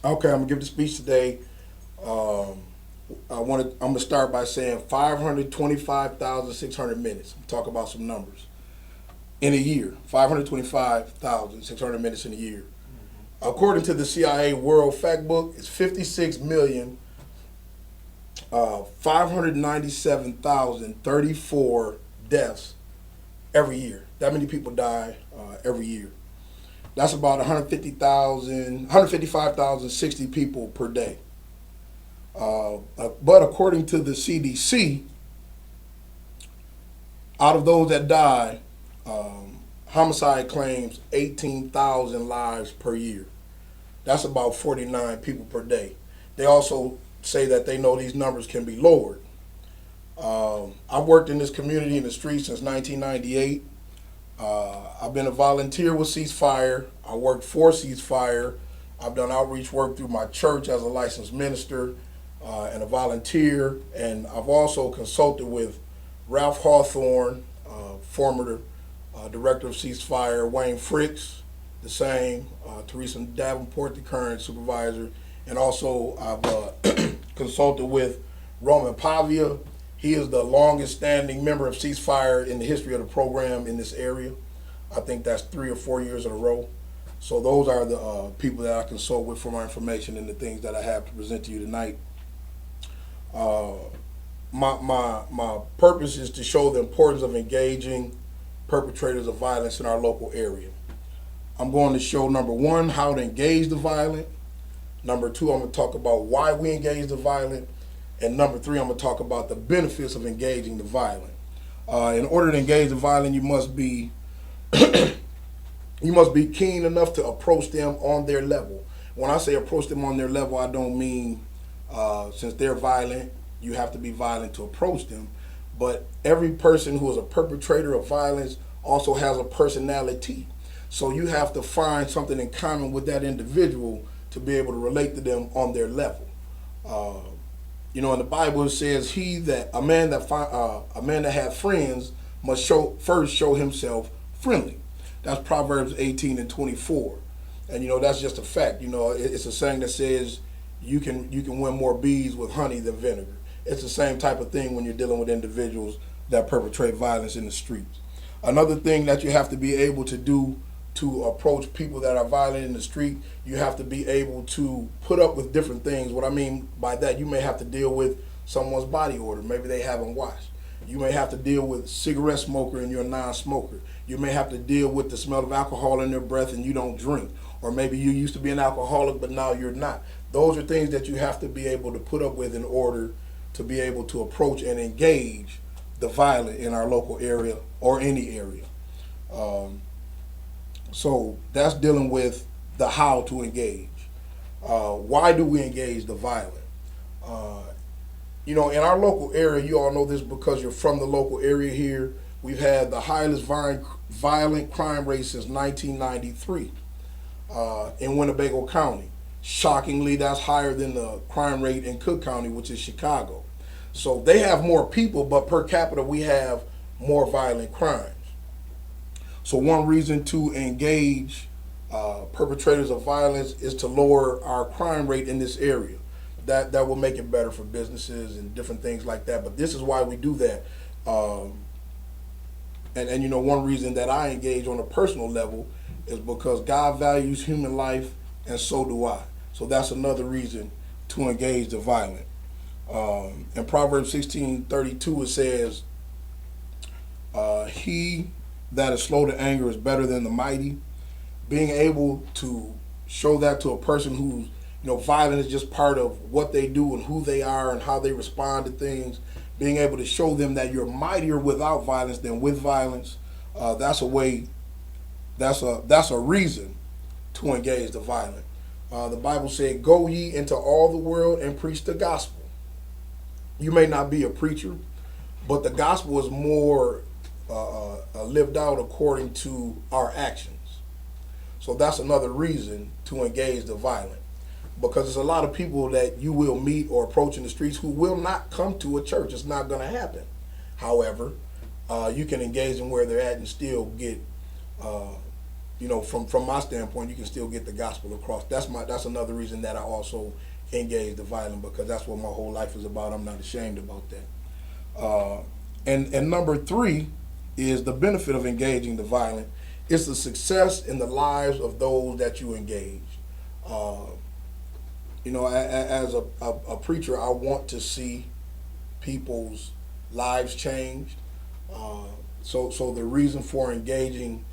Okay, I'm gonna give the speech today. Um, I'm gonna start by saying 525,600 minutes. Talk about some numbers in a year. 525,600 minutes in a year. According to the CIA World Factbook, it's 56,597,034 deaths every year. That many people die every year. That's about 155,060 people per day. But according to the CDC, out of those that die, homicide claims 18,000 lives per year. That's about 49 people per day. They also say that they know these numbers can be lowered. I've worked in this community in the streets since 1998. I've been a volunteer with Ceasefire. I worked for Ceasefire. I've done outreach work through my church as a licensed minister and a volunteer. And I've also consulted with Ralph Hawthorne, former director of Ceasefire, Wayne Fricks, the same, Teresa Davenport, the current supervisor. And also I've consulted with Roman Pavia. He is the longest standing member of Ceasefire in the history of the program in this area. I think that's 3 or 4 years in a row. So those are the people that I consult with for my information and the things that I have to present to you tonight. My purpose is to show the importance of engaging perpetrators of violence in our local area. I'm going to show, number one, how to engage the violent. Number two, I'm going to talk about why we engage the violent. And number three, I'm going to talk about the benefits of engaging the violent. In order to engage the violent, you must be keen enough to approach them on their level. When I say approach them on their level, I don't mean since they're violent, you have to be violent to approach them. But every person who is a perpetrator of violence also has a personality. So you have to find something in common with that individual to be able to relate to them on their level. In the Bible it says, a man that has friends must first show himself friendly. That's Proverbs 18:24, and that's just a fact. It's a saying that says you can win more bees with honey than vinegar. It's the same type of thing when you're dealing with individuals that perpetrate violence in the streets. Another thing that you have to be able to do to approach people that are violent in the street, you have to be able to put up with different things. What I mean by that, you may have to deal with someone's body odor. Maybe they haven't washed. You may have to deal with a cigarette smoker and you're a non-smoker. You may have to deal with the smell of alcohol in their breath and you don't drink. Or maybe you used to be an alcoholic but now you're not. Those are things that you have to be able to put up with in order to be able to approach and engage the violent in our local area or any area. So that's dealing with the how to engage. Why do we engage the violent? In our local area, you all know this because you're from the local area here, we've had the highest violent crime rate since 1993 in Winnebago County. Shockingly, that's higher than the crime rate in Cook County, which is Chicago. So they have more people, but per capita we have more violent crimes. So one reason to engage perpetrators of violence is to lower our crime rate in this area. That will make it better for businesses and different things like that. But this is why we do that. One reason that I engage on a personal level is because God values human life, and so do I. So that's another reason to engage the violent. In Proverbs 16:32 it says, he that is slow to anger is better than the mighty. Being able to show that to a person who's, violent is just part of what they do and who they are and how they respond to things. Being able to show them that you're mightier without violence than with violence. That's a reason to engage the violent. The Bible said, "Go ye into all the world and preach the gospel." You may not be a preacher, but the gospel is more lived out according to our actions. So that's another reason to engage the violent. Because there's a lot of people that you will meet or approach in the streets who will not come to a church. It's not going to happen. However, you can engage them where they're at and still get, from my standpoint, you can still get the gospel across. That's another reason that I also engage the violent, because that's what my whole life is about. I'm not ashamed about that. And number three is the benefit of engaging the violent. It's the success in the lives of those that you engage. As a preacher, I want to see people's lives changed. So the reason for engaging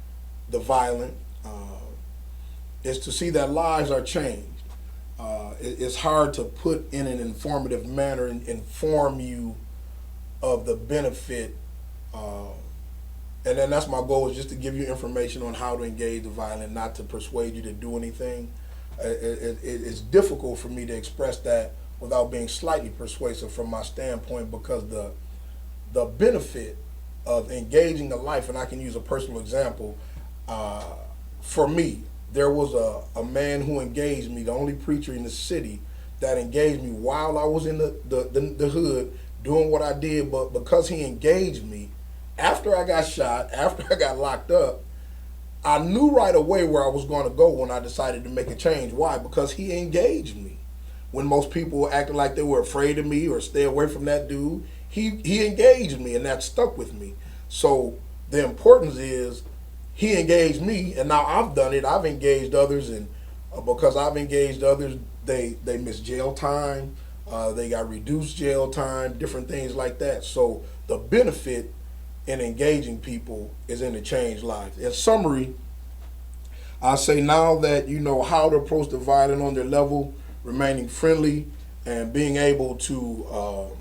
the violent is to see that lives are changed. It's hard to put in an informative manner and inform you of the benefit. And then that's my goal, is just to give you information on how to engage the violent, not to persuade you to do anything. It's difficult for me to express that without being slightly persuasive from my standpoint, because the benefit of engaging the life, and I can use a personal example. For me, there was a man who engaged me, the only preacher in the city that engaged me while I was in the hood doing what I did, but because he engaged me, after I got shot, after I got locked up, I knew right away where I was going to go when I decided to make a change. Why? Because he engaged me. When most people acted like they were afraid of me or stay away from that dude, he engaged me, and that stuck with me. So the importance is he engaged me, and now I've done it. I've engaged others, and because I've engaged others, they missed jail time, they got reduced jail time, different things like that. So the benefit in engaging people is in the changed lives. In summary, I say now that you know how to approach the violent on their level, remaining friendly and being able to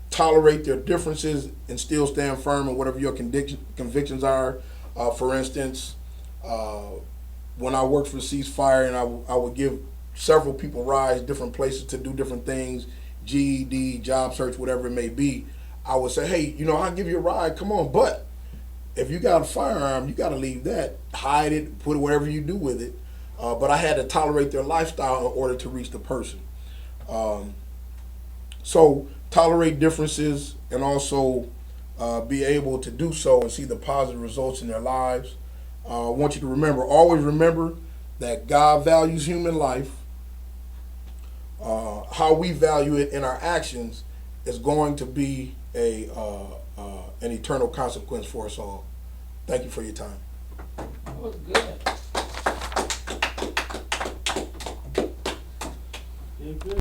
tolerate their differences and still stand firm in whatever your convictions are. For instance, when I worked for Ceasefire, and I would give several people rides, different places to do different things, GED, job search, whatever it may be, I would say, hey, I'll give you a ride, come on, but if you got a firearm, you got to leave that, hide it, put it wherever you do with it. But I had to tolerate their lifestyle in order to reach the person. So tolerate differences, and also be able to do so and see the positive results in their lives. I want you to always remember that God values human life. How we value it in our actions is going to be an eternal consequence for us all. Thank you for your time. That was good.